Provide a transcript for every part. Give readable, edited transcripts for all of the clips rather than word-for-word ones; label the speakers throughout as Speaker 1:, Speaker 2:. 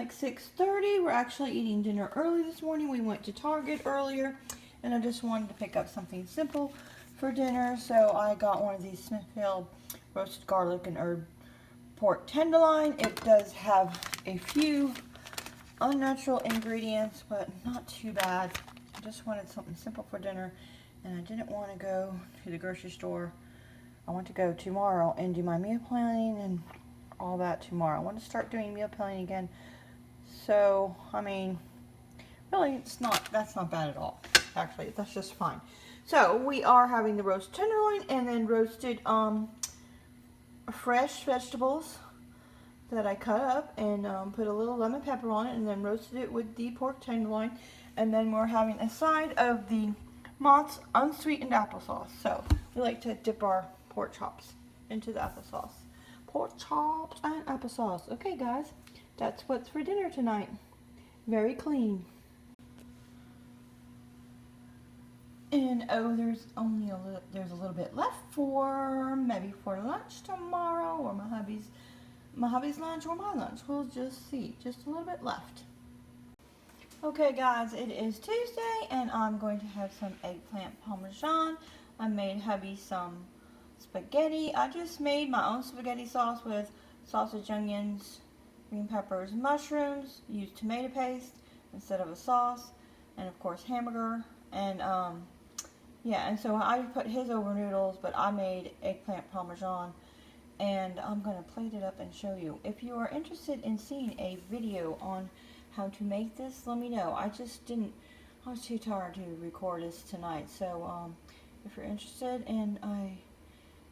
Speaker 1: like 6:30. We're actually eating dinner early this morning. We went to Target earlier, and I just wanted to pick up something simple for dinner. So I got one of these Smithfield roasted garlic and herb pork tenderloin. It does have a few unnatural ingredients, but not too bad. I just wanted something simple for dinner, and I didn't want to go to the grocery store. I want to go tomorrow and do my meal planning and all that tomorrow. I want to start doing meal planning again. So, I mean, really, that's not bad at all. Actually, that's just fine. So, we are having the roast tenderloin and then roasted fresh vegetables that I cut up and put a little lemon pepper on it, and then roasted it with the pork tenderloin. And then we're having a side of the Mott's unsweetened applesauce. So, we like to dip our pork chops into the applesauce. Pork chops and applesauce. Okay, guys, that's what's for dinner tonight. Very clean. And oh, there's a little bit left for maybe for lunch tomorrow, or my hubby's lunch, or my lunch. We'll just see. Just a little bit left. Okay, guys, it is Tuesday, and I'm going to have some eggplant parmesan. I made hubby some spaghetti. I just made my own spaghetti sauce with sausage, onions, green peppers, mushrooms. Used tomato paste instead of a sauce, and of course hamburger. And yeah, and so I put his over noodles, but I made eggplant parmesan, and I'm going to plate it up and show you. If you are interested in seeing a video on how to make this, let me know. I was too tired to record this tonight. So if you're interested in a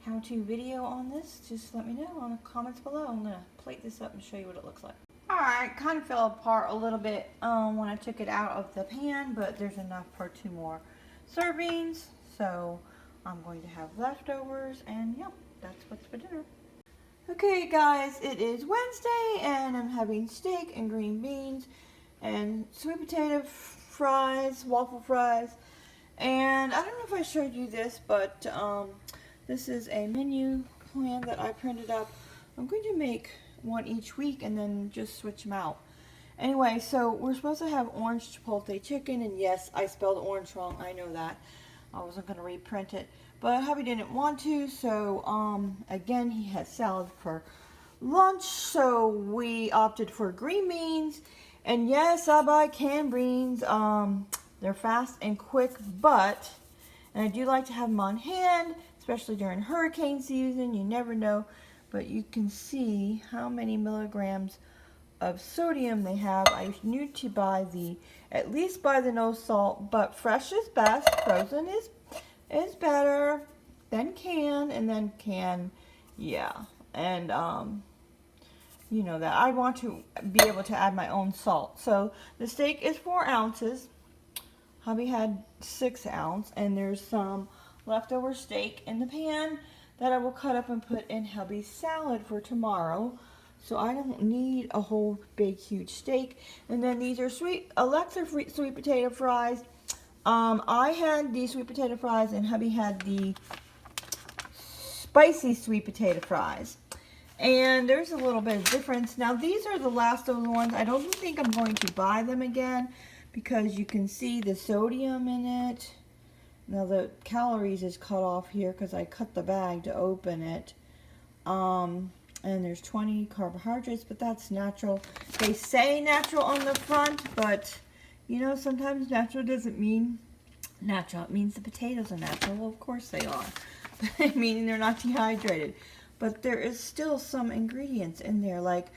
Speaker 1: how-to video on this, just let me know on the comments below. I'm going to plate this up and show you what it looks like. Alright, kind of fell apart a little bit when I took it out of the pan, but there's enough for 2 more servings. So I'm going to have leftovers, and yeah, that's what's for dinner. Okay, guys, it is Wednesday, and I'm having steak and green beans and sweet potato fries, waffle fries. And I don't know if I showed you this, but this is a menu plan that I printed up. I'm going to make one each week and then just switch them out. Anyway, so we're supposed to have orange chipotle chicken, and yes, I spelled orange wrong. I know that. I wasn't going to reprint it, but hubby didn't want to, so again, he had salad for lunch, so we opted for green beans. And yes, I buy canned beans. They're fast and quick, but, and I do like to have them on hand, especially during hurricane season. You never know, but you can see how many milligrams of sodium they have. I need to buy at least buy the no salt, but fresh is best. Frozen is better than canned, and then canned, yeah. And you know that I want to be able to add my own salt. So the steak is 4 ounces. Hubby had 6 ounce, and there's some leftover steak in the pan that I will cut up and put in hubby's salad for tomorrow. So I don't need a whole big huge steak. And then these are Alexa sweet potato fries. I had the sweet potato fries, and hubby had the spicy sweet potato fries. And there's a little bit of difference. Now these are the last of the ones. I don't think I'm going to buy them again, because you can see the sodium in it. Now the calories is cut off here because I cut the bag to open it. And there's 20 carbohydrates, but that's natural. They say natural on the front, but you know, sometimes natural doesn't mean natural. It means the potatoes are natural. Well, of course they are, meaning they're not dehydrated. But there is still some ingredients in there, like,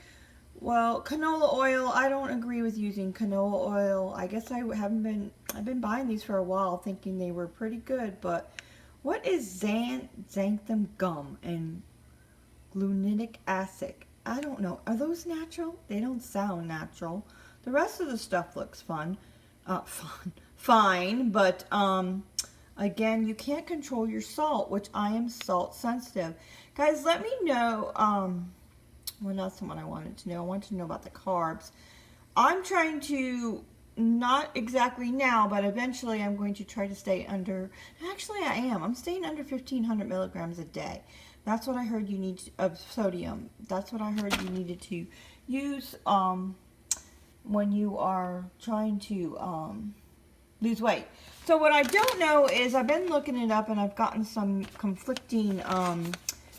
Speaker 1: well, canola oil. I don't agree with using canola oil. I guess I've been buying these for a while thinking they were pretty good, but what is xanthan gum and glutamic acid? I don't know. Are those natural? They don't sound natural. The rest of the stuff looks fine, but again, you can't control your salt, which I am salt sensitive. Guys, let me know, well, that's what I wanted to know. I wanted to know about the carbs. I'm trying to, not exactly now, but eventually I'm going to try to stay under, actually I am. I'm staying under 1,500 milligrams a day. That's what I heard you need of sodium. That's what I heard you needed to use when you are trying to lose weight. So what I don't know is, I've been looking it up and I've gotten some conflicting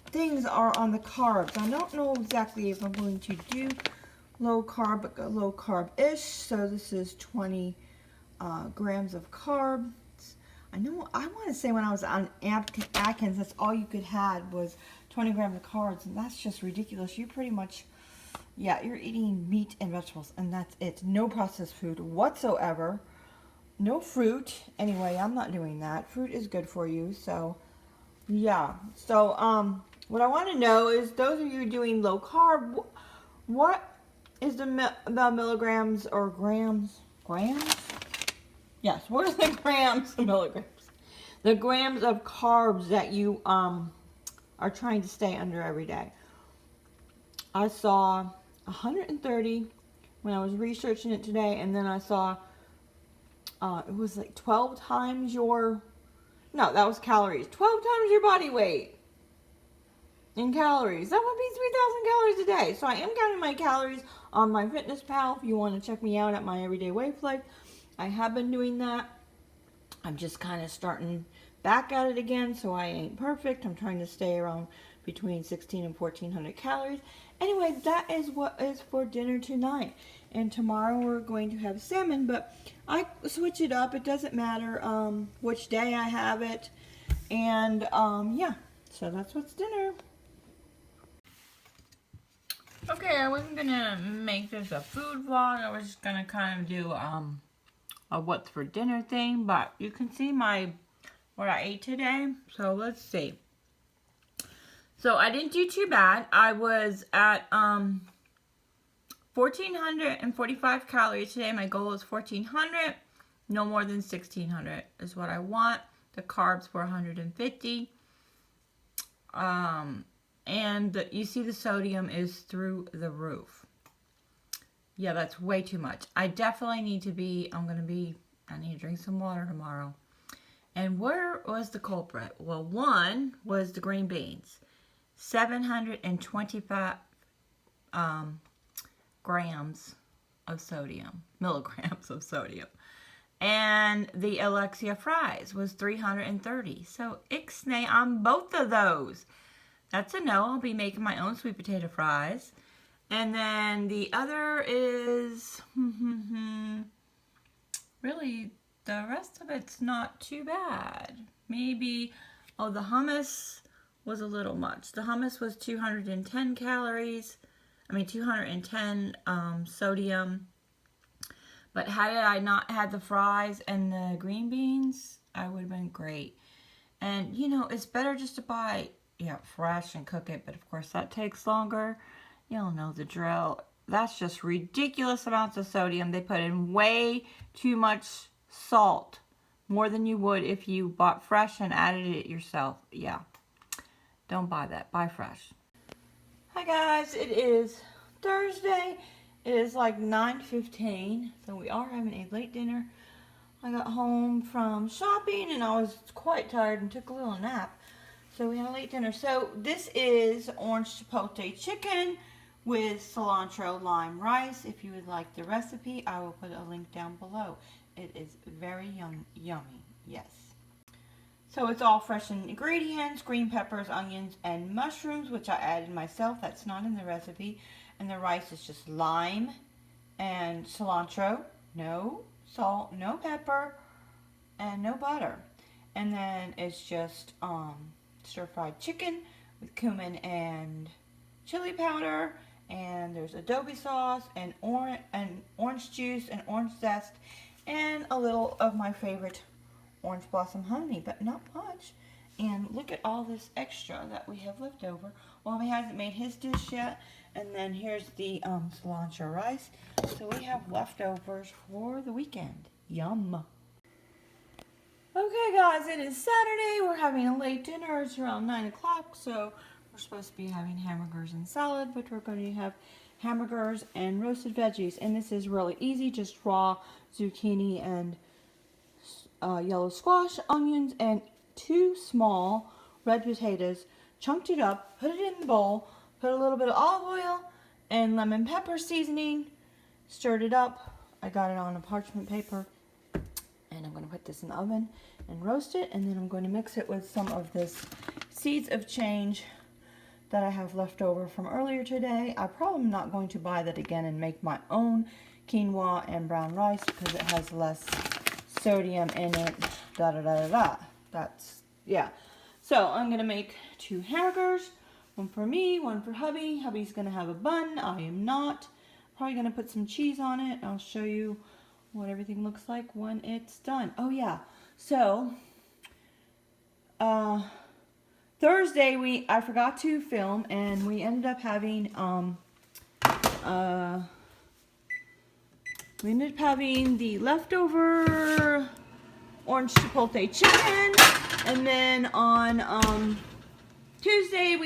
Speaker 1: things are on the carbs. I don't know exactly if I'm going to do low carb, but low carb-ish. So this is 20 grams of carbs. I know, I want to say when I was on Atkins, that's all you could had was 20 grams of carbs, and that's just ridiculous. You pretty much, yeah, you're eating meat and vegetables, and that's it. No processed food whatsoever. No fruit. Anyway, I'm not doing that. Fruit is good for you, so yeah. So what I want to know is, those of you doing low carb, what is the milligrams or grams? Grams? Yes, what are the grams and milligrams? The grams of carbs that you are trying to stay under every day. I saw 130 when I was researching it today, and then I saw it was like 12 times your, no, that was calories. 12 times your body weight in calories. That would be 3,000 calories a day. So I am counting my calories on my Fitness Pal. If you want to check me out at my Everyday Wave Life, I have been doing that. I'm just kind of starting back at it again, so I ain't perfect. I'm trying to stay around between 16 and 1400 calories. Anyway, that is what is for dinner tonight. And tomorrow we're going to have salmon, but I switch it up. It doesn't matter which day I have it. And yeah, so that's what's dinner. Okay, I wasn't gonna make this a food vlog. I was just gonna kind of do a what's for dinner thing, but you can see what I ate today. So let's see. So I didn't do too bad. I was at 1,445 calories today. My goal is 1,400. No more than 1,600 is what I want. The carbs were 150. And you see the sodium is through the roof. Yeah, that's way too much. I definitely need to be, I need to drink some water tomorrow. And where was the culprit? Well, one was the green beans. 725 grams of sodium, milligrams of sodium. And the Alexia fries was 330. So ixnay on both of those. That's a no. I'll be making my own sweet potato fries. And then the other is, really, the rest of it's not too bad. Maybe, oh, the hummus was a little much. The hummus was 210 calories. 210 sodium. But had I not had the fries and the green beans, I would have been great. And, you know, it's better just to buy, fresh and cook it. But, of course, that takes longer. You'll know the drill. That's just ridiculous amounts of sodium. They put in way too much salt. More than you would if you bought fresh and added it yourself. Yeah. Don't buy that. Buy fresh. Hi, guys. It is Thursday. It is like 9:15. So we are having a late dinner. I got home from shopping and I was quite tired and took a little nap. So we had a late dinner. So this is orange chipotle chicken with cilantro lime rice. If you would like the recipe, I will put a link down below. It is very yummy, yes. So it's all fresh ingredients, green peppers, onions, and mushrooms, which I added myself. That's not in the recipe. And the rice is just lime and cilantro, no salt, no pepper, and no butter. And then it's just stir-fried chicken with cumin and chili powder, and there's adobe sauce and orange juice and orange zest, and a little of my favorite orange blossom honey, but not much. And look at all this extra that we have left over. Well, he hasn't made his dish yet. And then here's the cilantro rice. So we have leftovers for the weekend. Yum. Okay, guys, it is Saturday. We're having a late dinner. It's around 9 o'clock, so we're supposed to be having hamburgers and salad, but we're going to have hamburgers and roasted veggies. And this is really easy, just raw zucchini and yellow squash, onions, and 2 small red potatoes. Chunked it up, put it in the bowl, put a little bit of olive oil and lemon pepper seasoning, stirred it up. I got it on a parchment paper. And I'm going to put this in the oven and roast it. And then I'm going to mix it with some of this Seeds of Change that I have left over from earlier today. I'm probably not going to buy that again and make my own quinoa and brown rice because it has less sodium in it. Da da da da da. That's, yeah. So I'm going to make 2 hamburgers. One for me, one for hubby. Hubby's going to have a bun. I am not. Probably going to put some cheese on it. I'll show you what everything looks like when it's done. Oh yeah, so Thursday I forgot to film, and we ended up having the leftover orange chipotle chicken, and then on Tuesday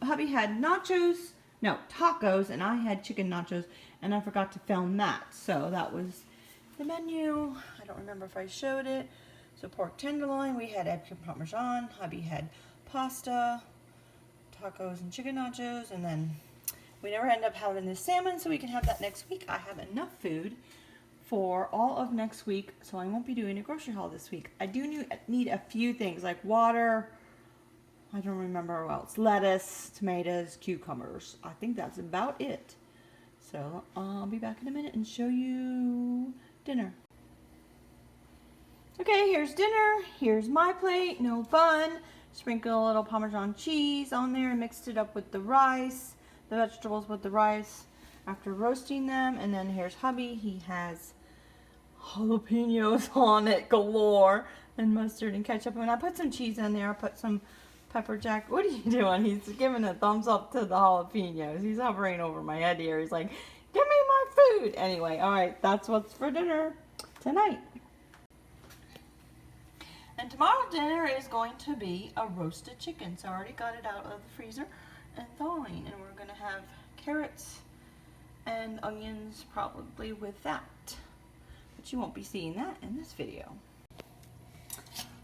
Speaker 1: hubby had tacos, and I had chicken nachos, and I forgot to film that. So that was the menu. I don't remember if I showed it. So pork tenderloin, we had egg Parmesan, hubby had pasta, tacos and chicken nachos, and then we never end up having the salmon, so we can have that next week. I have enough food for all of next week, so I won't be doing a grocery haul this week. I do need a few things like water, I don't remember what else, lettuce, tomatoes, cucumbers. I think that's about it. So I'll be back in a minute and show you dinner. Okay, here's dinner. Here's my plate. No bun. Sprinkle a little Parmesan cheese on there and mixed it up with the rice, the vegetables with the rice after roasting them. And then here's hubby. He has jalapenos on it galore and mustard and ketchup. And I put some cheese in there. I put some pepper jack. What are you doing? He's giving a thumbs up to the jalapenos. He's hovering over my head here. He's like, give me my food. Anyway, all right, that's what's for dinner tonight. And tomorrow's dinner is going to be a roasted chicken. So I already got it out of the freezer and thawing. And we're going to have carrots and onions probably with that. But you won't be seeing that in this video.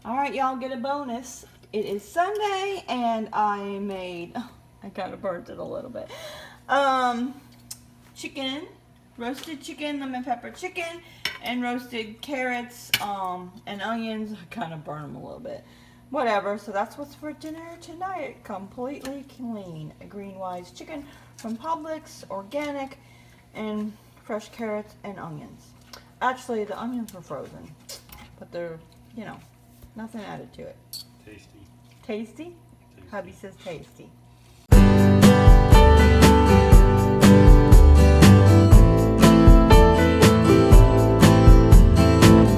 Speaker 1: All right, y'all, get a bonus. It is Sunday, and I made, I kind of burnt it a little bit, chicken, roasted chicken, lemon pepper chicken, and roasted carrots and onions. I kind of burned them a little bit. Whatever, so that's what's for dinner tonight. Completely clean. A green wise chicken from Publix, organic, and fresh carrots and onions. Actually, the onions were frozen, but they're, you know, nothing added to it.
Speaker 2: Tasty.
Speaker 1: Tasty? Hubby says tasty.